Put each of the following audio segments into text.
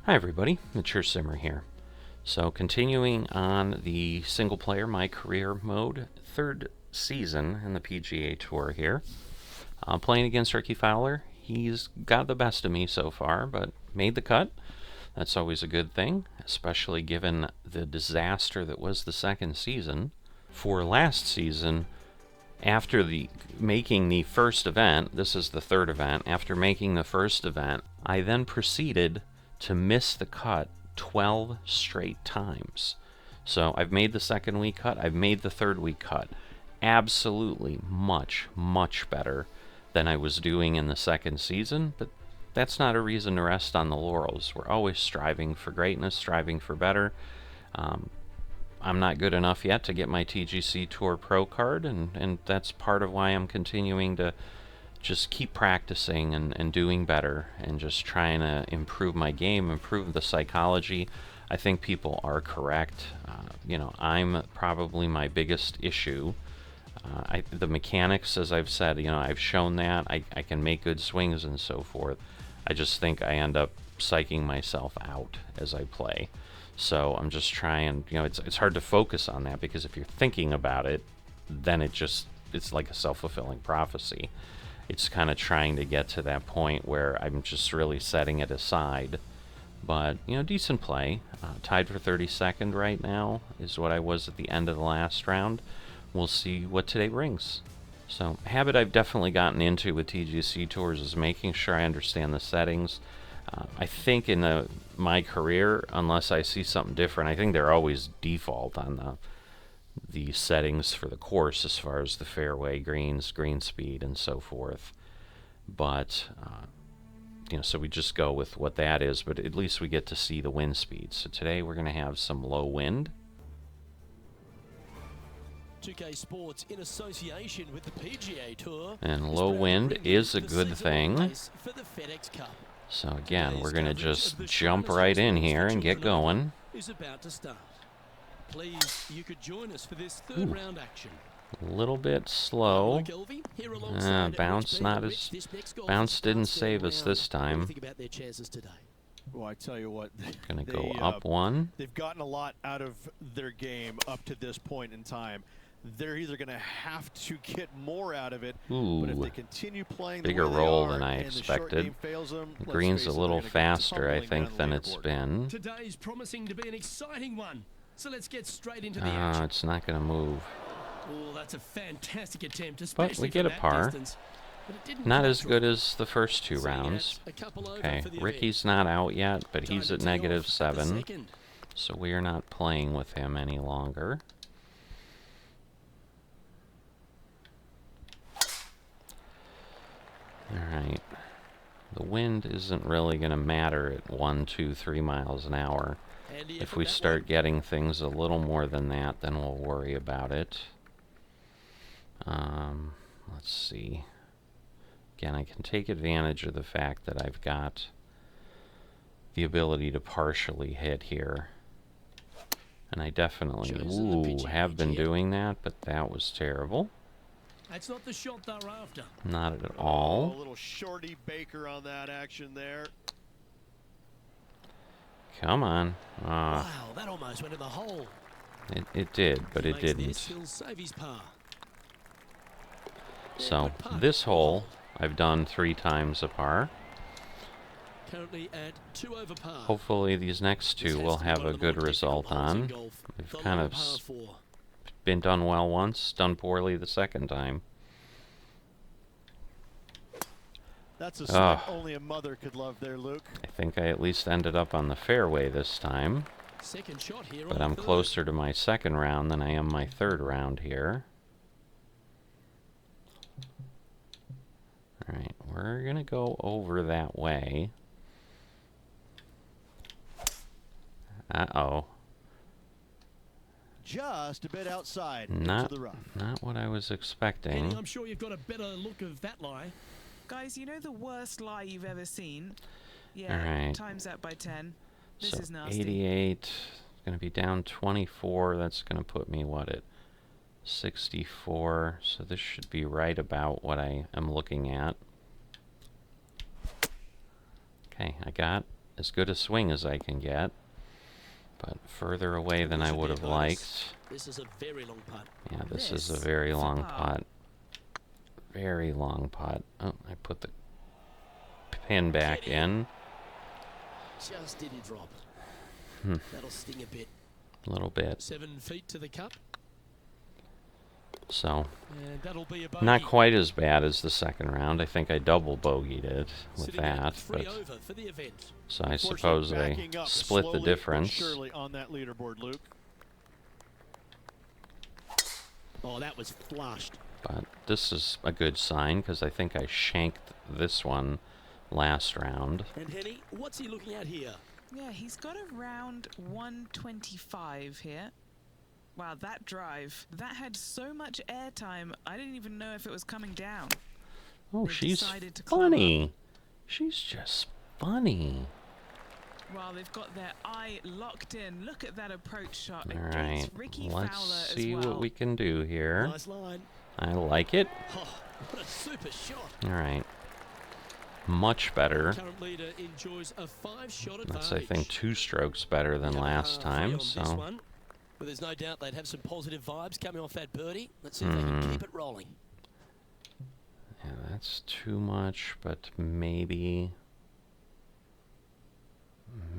Hi everybody, Mature Simmer here. So continuing on the single player My Career mode, third season in the PGA Tour here. Playing against Ricky Fowler. He's got the best of me so far, but made the cut. That's always a good thing, especially given the disaster that was the second season. For last season, after making the first event, this is the third event, after making the first event, I then proceeded to miss the cut 12 straight times. So I've made the second week cut, I've made the third week cut. Absolutely much, much better than I was doing in the second season, but that's not a reason to rest on the laurels. We're always striving for greatness, striving for better. I'm not good enough yet to get my TGC Tour Pro card, and that's part of why I'm continuing to just keep practicing and doing better and just trying to improve my game, improve the psychology. I think people are correct. I'm probably my biggest issue. The mechanics, as I've said, I've shown that. I can make good swings and so forth. I just think I end up psyching myself out as I play. So I'm just trying, it's hard to focus on that, because if you're thinking about it, then it's like a self-fulfilling prophecy. It's kind of trying to get to that point where I'm just really setting it aside. But, decent play. Tied for 32nd right now is what I was at the end of the last round. We'll see what today brings. So, a habit I've definitely gotten into with TGC Tours is making sure I understand the settings. I think in my career, unless I see something different, I think they're always default on the settings for the course as far as the fairway, greens, green speed, and so forth. But, so we just go with what that is, but at least we get to see the wind speed. So today we're going to have some low wind. 2K Sports in association with the PGA Tour. And low wind is a good thing. So again, we're going to just jump right in here and get going. Please, you could join us for this third round action. A little bit slow. Bounce didn't save us this time. Well, I tell you what, gonna go up one. They've gotten a lot out of their game up to this point in time. They're either going to have to get more out of it, but if they continue playing bigger roll than I expected. Green's a little faster, I think, than it's been. Today's promising to be an exciting one. So let's get straight into the action. It's not going to move. Oh, that's a fantastic attempt, but we get a par. Not as good as the first two rounds. Okay, Ricky's not out yet, but he's at -7. So we are not playing with him any longer. Alright. The wind isn't really going to matter at 1, 2, 3 miles an hour. If we start getting things a little more than that, then we'll worry about it. Let's see. Again, I can take advantage of the fact that I've got the ability to partially hit here. And I definitely have been doing that, but that was terrible. That's not the shot they're after. Not at all. A little shorty Baker on that action there. Come on. Wow, that almost went in the hole. It did, but it didn't. So, this hole I've done 3 times a par. Currently at 2 over par. Hopefully these next two will have a good result on. We've kind of been done well once, done poorly the second time. That's a spot only a mother could love there, Luke. I think I at least ended up on the fairway this time. But I'm closer to my second round than I am my third round here. Alright, we're going to go over that way. Uh-oh. Just a bit outside. Not what I was expecting. Penny, I'm sure you've got a better look of that lie. Guys, you know the worst lie you've ever seen? Yeah, right. Times that by 10. This so is nasty. 88, going to be down 24. That's going to put me, what, at 64. So this should be right about what I am looking at. Okay, I got as good a swing as I can get, but further away than I would have liked. This is a very long putt. Yeah, this is a very long putt. Very long putt. Oh, I put the pin back in. Just didn't drop. That'll sting a bit. A little bit. 7 feet to the cup. So, And that'll be a bogey. not quite as bad as the second round. I think I double bogeyed it with Sitting that. at 3 But over for the event. so I suppose I Backing up split the slowly but difference. surely on that leaderboard, Luke. Oh, that was flushed. But this is a good sign because I think I shanked this one last round. And Henny, what's he looking at here? Yeah, he's got around 125 here. Wow, that drive. That had so much airtime, I didn't even know if it was coming down. Oh, They've she's decided to climb funny. She's just funny. Well, they've got their eye locked in. Look at that approach shot All against right, Ricky Fowler let's as see well. what we can do here. Nice line. I like it. Oh, what a super shot. All right. Much better. Current leader enjoys a 5-shot advantage. That's, I think, 2 strokes better than last time. This So, one. But there's no doubt they'd have some positive vibes coming off that birdie. Let's see if they can keep it rolling. yeah, that's too much, but maybe.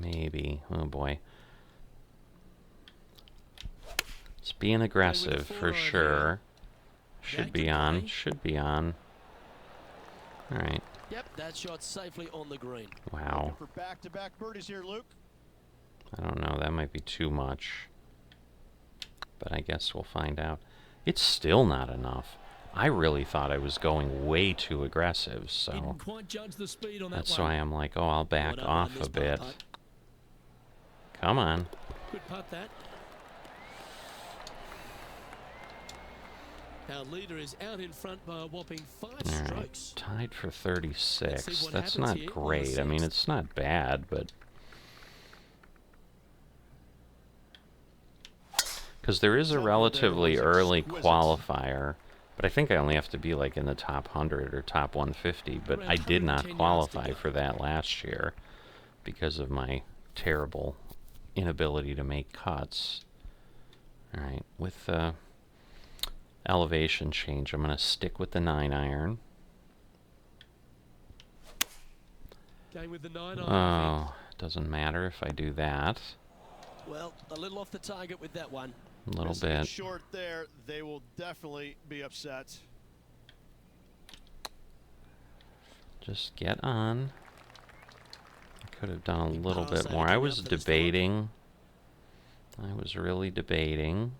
Maybe. Oh boy. It's being aggressive for sure. Should be on. Should be on. All right. Yep, that shot safely on the green. Wow. For back-to-back birdies here, Luke. I don't know. That might be too much. But I guess we'll find out. It's still not enough. I really thought I was going way too aggressive, so Didn't quite judge the speed on that that's one. why I'm like, oh, I'll back Well done off on this a bit. putt. Come on. Good putt that. Our leader is out in front by a whopping 5 All right. strokes. Tied for Let's 36. see what That's happens not here on the great. I mean, sixth. it's not bad, but because there is a relatively early qualifier, but I think I only have to be like in the top 100 or top 150, but Around I did not 110 yards to qualify go. for that last year because of my terrible inability to make cuts. All right, with elevation change, I'm going to stick with the 9-iron. Going with the 9-iron. Oh, doesn't matter if I do that. Well, a little off the target with that one. A little Missing it bit. short there. They will definitely be upset. Just get on. I could have done a Big little pass bit more. over I now was for this debating. I was really debating.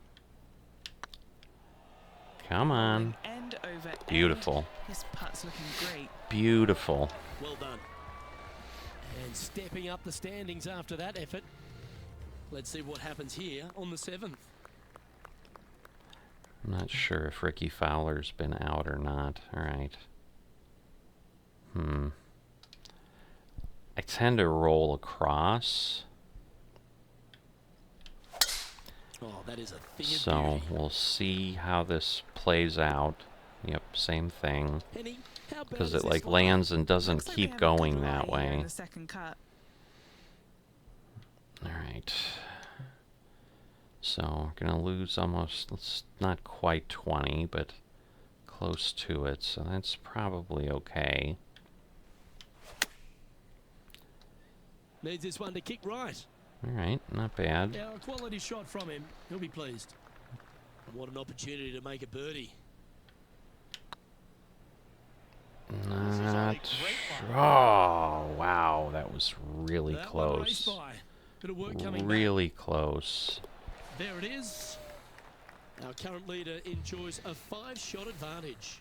Come on. End over end. Beautiful. This putt's looking great. Beautiful. Well done. And stepping up the standings after that effort. Let's see what happens here on the 7th. I'm not sure if Ricky Fowler's been out or not. All right. I tend to roll across. Oh, that is a thing of So beauty. we'll see how this plays out. Yep, same thing. Henny, how bad Because is it this like line? lands and doesn't Looks like we keep have a good going lie that here in way. the second cut. All right. So we're going to lose almost, it's not quite 20, but close to it. So that's probably okay. Needs this one to kick right. All right, not bad. Now, a quality shot from him. He'll be pleased. And what an opportunity to make a birdie. Not. Oh, wow. That was really That one raced close. by. Bit of work coming back. Really close. There it is. Our current leader enjoys a 5-shot advantage.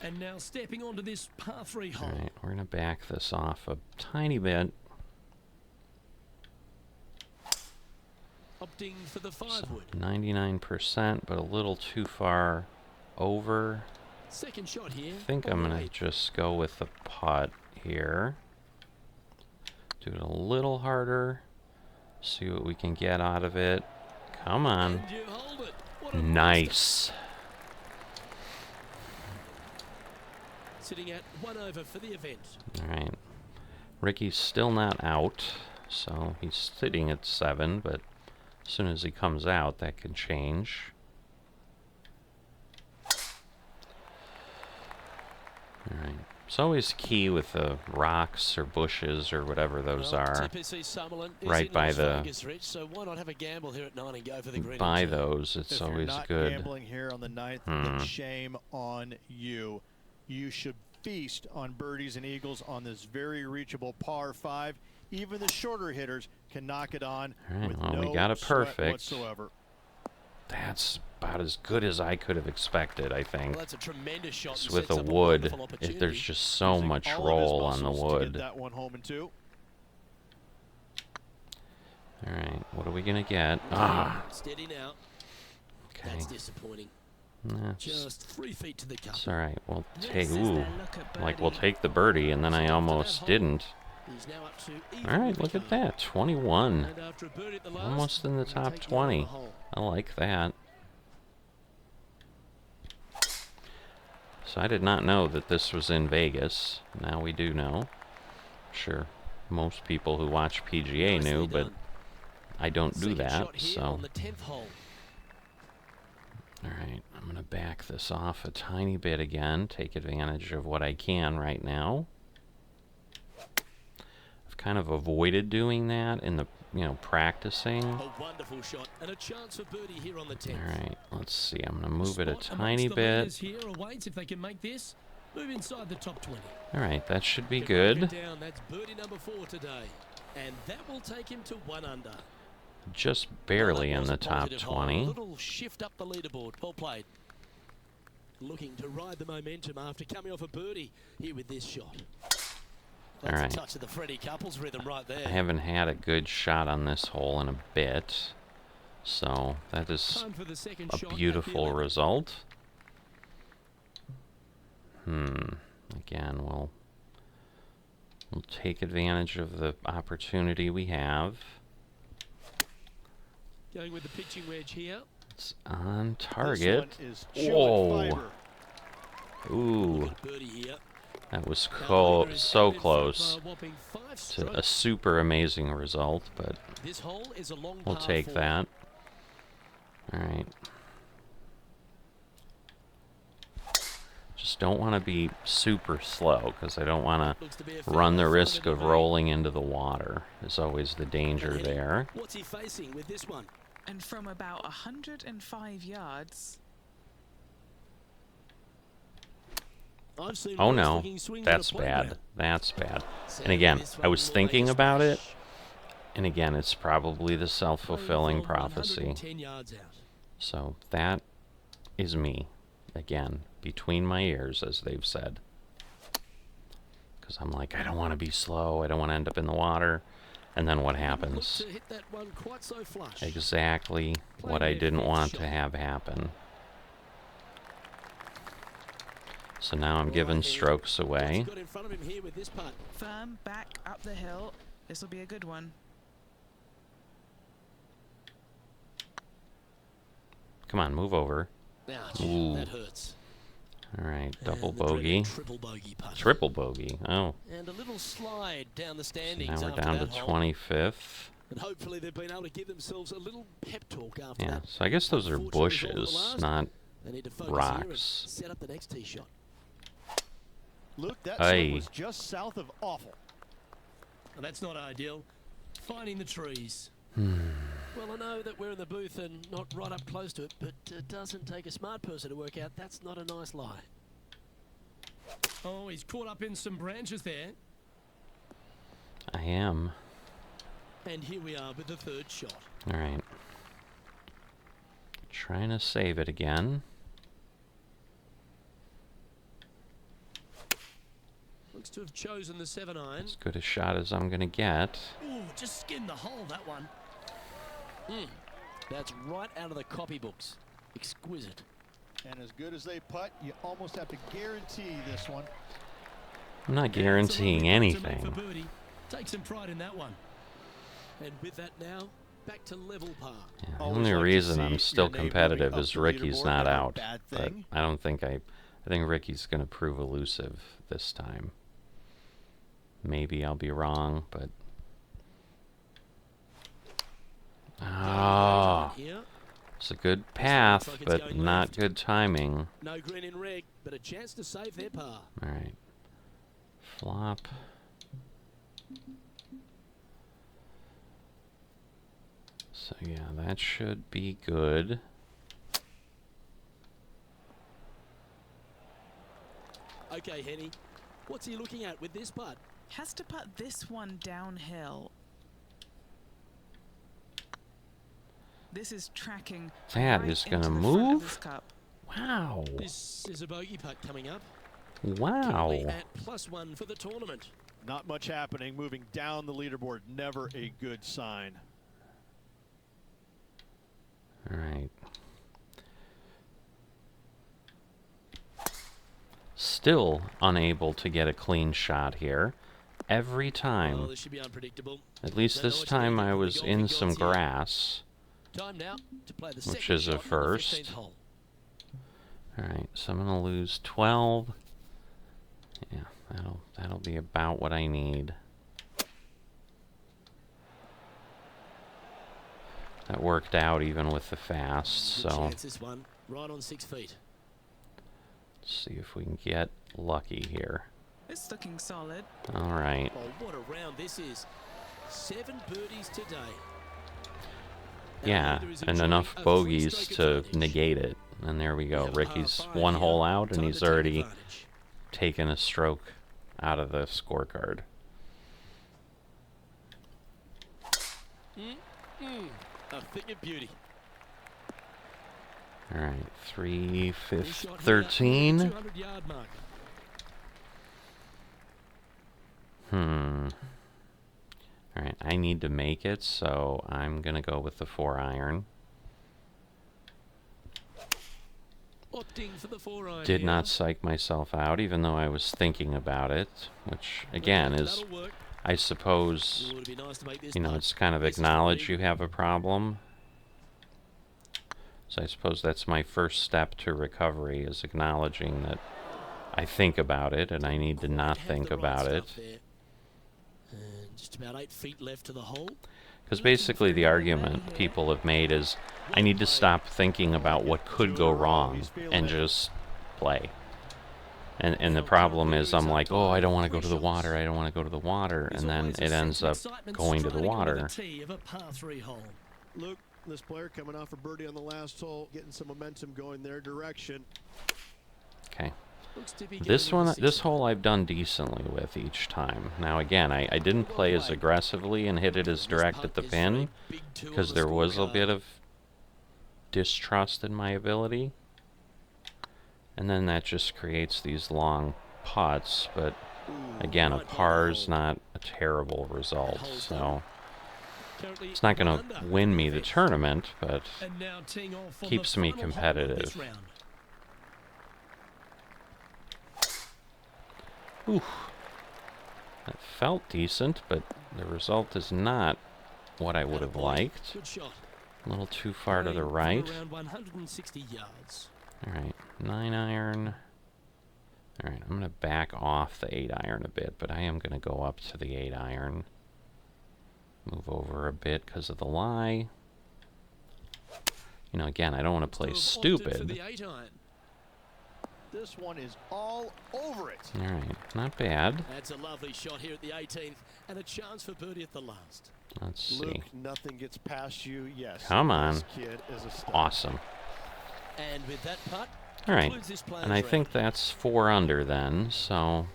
And now stepping onto this par 3 hole. All right, we're going to back this off a tiny bit. Opting for the 5 So wood. 99%, but a little too far over. Second shot here. I think on I'm the going to 8th. just go with the putt here. Do it a little harder. See what we can get out of it. Come on. And you hold it. What a Nice. sitting at 1 over for the event. All right. Ricky's still not out, so he's sitting at 7, but as soon as he comes out, that can change. Alright. It's always key with the rocks or bushes or whatever those are. Right by by those, it's always good. If you're not gambling here on the 9th, then shame on you. You should feast on birdies and eagles on this very reachable par 5. Even the shorter hitters can knock it on with well, no we got a perfect whatsoever. That's about as good as I could have expected, I think. Well, that's a tremendous shot. It's with a wood. There's just so much roll on the wood. That one home in 2. All right, what are we gonna get? Ah. Steady now. Okay. That's disappointing. Nah, Just 3 feet to the cup. it's all right. We'll take. Ooh, like we'll take the birdie, and then I almost didn't. He's now up to All right, look at that, 21. And after a birdie at the last, Almost in the we'll top take the 20. other hole. I like that. So I did not know that this was in Vegas. Now we do know. I'm sure most people who watch PGA Nicely knew, but done. I don't do Second that, shot here so. on the 10th hole. Alright, I'm going to back this off a tiny bit again, take advantage of what I can right now. I've kind of avoided doing that in the, practicing. A wonderful shot and a chance for birdie here on the 10th. Alright, let's see. I'm going to move it a Spot tiny amongst the bit. leaders here awaits if they can make this. Move inside the top 20. Alright, that should be Can mark it good. down. That's birdie number 4 today. And that will take him to 1 under. Just barely Well, in that the was a top positive hole. 20. A little shift up the leaderboard. Well played. Looking to ride the momentum after coming off a birdie here with this shot. That's All right. a touch of the Freddie Couples rhythm right there. I haven't had a good shot on this hole in a bit. So that is Time for the second a shot at beautiful the 11th. result. Again, we'll take advantage of the opportunity we have. Going with the pitching wedge here. It's on This target. one is chewing Whoa. fiber. Ooh, Got a birdie here. that was Now, leader is so added from, close a whopping 5 to strokes. a super amazing result, but This hole is a long we'll par take 4. that. All right. Just don't want to be super slow because I don't want Looks to be a to run the fairway risk further of down. rolling into the water. There's always the danger And there. What's he facing with this one? And from about 105 yards, I've seen Oh worse no, looking swings on a that's playground. bad. That's bad. Sadly, And again, this I one was will thinking make a about it, splash. and again, it's probably the Going self-fulfilling from prophecy. 110 yards out. So that is me, again, between my ears, as they've said. Because I'm like, I don't want to be slow. I don't want to end up in the water. And then what Look happens? to hit that one quite so flush. Exactly what I Playing their didn't fifth want shot. to have happen. So now I'm All giving right, Henry. strokes What's away. he got in front of him here with this putt? firm back up the hill. This will be a good one. Come on, move over. Ouch, Ooh. that hurts. All right, double And the dreaded bogey. Triple bogey putt. Triple bogey. Oh, And a little slide down the so standings now we're after down to that hole. 25th. And hopefully they've been able to give themselves a little pep talk after Yeah, that. so I guess those are Unfortunate result at the bushes, last. not They need to focus here and rocks. set up the next tee shot. Luke, that Hey. swing was just south of awful. Well, that's not ideal. Finding the trees. Hmm. Well, I know that we're in the booth and not right up close to it, but it doesn't take a smart person to work out that's not a nice lie. Oh, he's caught up in some branches there. I am. And here we are with the third shot. All right. Trying to save it again. Looks to have chosen the 7-iron. As good a shot as I'm going to get. Ooh, just skinned the hole, that one. That's right out of the copybooks. Exquisite. And as good as they putt, you almost have to guarantee this one. I'm not That's a guaranteeing lovely putt to make anything. for birdie. Take some pride in that one. And with that now, back to level par. Yeah, the Always only like to reason see I'm your still name competitive moving is up the Ricky's leaderboard. not Never a out. bad But thing. I don't think I think Ricky's going to prove elusive this time. Maybe I'll be wrong, but... Oh, Here. it's a good path, but not good timing. No green in red, but a chance to save their par. Alright. Flop. So yeah, that should be good. Okay, Henny. What's he looking at with this putt? Has to put this one downhill. This is tracking. That right is into gonna the front of move? this cup. Wow. This is a bogey putt coming up. Wow. Currently at +1 for the tournament. Not much happening. Moving down the leaderboard, never a good sign. Alright. Still unable to get a clean shot here. Every Oh, time. this should be unpredictable. At least this time I was in some grass. Time now to play the Which second is a shot on the first. 15th hole. Alright, so I'm gonna lose 12. Yeah, that'll be about what I need. That worked out even with the fast, Good so chance this one, right on 6 feet. let's see if we can get lucky here. It's looking solid. Alright. Oh, what a round this is. 7 birdies today. Yeah, neither is and enjoying enough a bogeys three-stroke to advantage. negate it. And there we We go. have a Ricky's par 5 one here. hole out, and Time he's to take already advantage. taken a stroke out of the scorecard. A thing of beauty. Alright, 3, This 5, shot here, 13. 200-yard mark. Alright, I need to make it, so I'm gonna go with the 4-iron. Opting for the 4-iron Did here. not psych myself out, even though I was thinking about it, which, again, is, That'll work. I suppose, Ooh, it'd be nice to make this you know, putt. it's kind of This is acknowledge big. you have a problem. So I suppose that's my first step to recovery, is acknowledging that I think about it, and I need to not Have think the right about it. stuff there. And just about 8 feet left to the hole. Because basically the argument people have made is, I need to stop thinking about what could go wrong and just play. And the problem is, I'm like, oh, I don't want to go to the water, I don't want to go to the water, and then it ends up going to the water. Of a par 3 hole. Luke, this player coming off a birdie on the last hole, getting some momentum going their direction. Okay. Looks to be This getting one, with the this 6 hole I've done decently with each time. Now again, I didn't play as aggressively and hit it as direct at the pin, because there was a bit of distrust in my ability. And then that just creates these long putts, but again, a par's not a terrible result, so it's not going to win me the tournament, but And now teeing off on keeps the me final hole of competitive. this round. Oof. That felt decent, but the result is not what I would have Attaboy. liked. Good shot. A little too far to the Playing for right. Around 160 yards. Alright, 9-iron. Alright, I'm going to back off the 8-iron a bit, but I am going to go up to the 8-iron. Move over a bit because of the lie. You know, again, I don't want to play Sort of opted for stupid. the 8-iron. This one is all over it. Alright, not bad. That's a lovely shot here at the 18th, and a chance for birdie at the last. Let's see. Luke, nothing gets past you. Yes. Come on. This kid is a star. Awesome. And with that putt, Alright, concludes this player's and I think round. that's 4 under then, so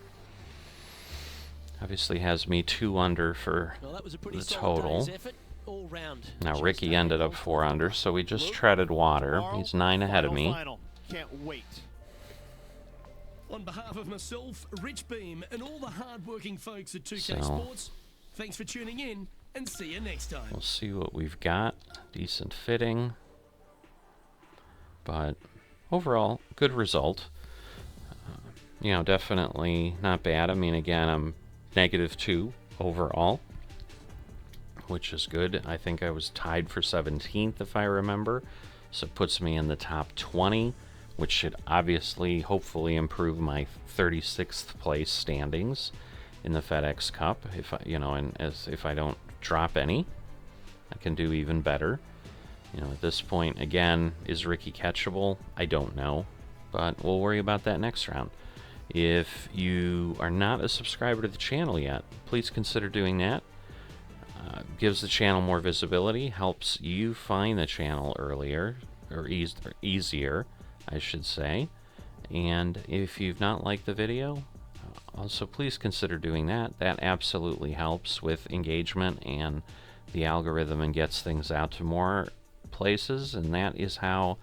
obviously has me 2 under for Well, that was a pretty the solid total. day's effort, all round. Now Just Ricky a ended up hole 4 under, so we just Luke, treaded water. Tomorrow, He's 9 ahead of final, me. Final. Can't wait. On behalf of myself, Rich Beam, and all the hard-working folks at 2K So- Sports, thanks for tuning in, and see you next time. We'll see what we've got. Decent fitting. But overall, good result. You know, definitely not bad. I mean, again, I'm -2 overall, which is good. I think I was tied for 17th, if I remember. So it puts me in the top 20, which should obviously, hopefully, improve my 36th place standings. in the FedEx Cup. If I, and if I don't drop any, I can do even better. At this point, again, is Ricky catchable? I don't know, but we'll worry about that next round. If you are not a subscriber to the channel yet, please consider doing that. Gives the channel more visibility, helps you find the channel earlier, or easier, I should say. And if you've not liked the video, also please consider doing that. That absolutely helps with engagement and the algorithm, and gets things out to more places, and that is how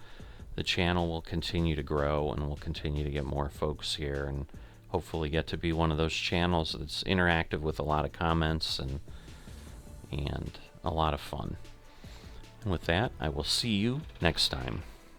the channel will continue to grow, and we'll continue to get more folks here, and hopefully get to be one of those channels that's interactive with a lot of comments and a lot of fun. And with that, I will see you next time.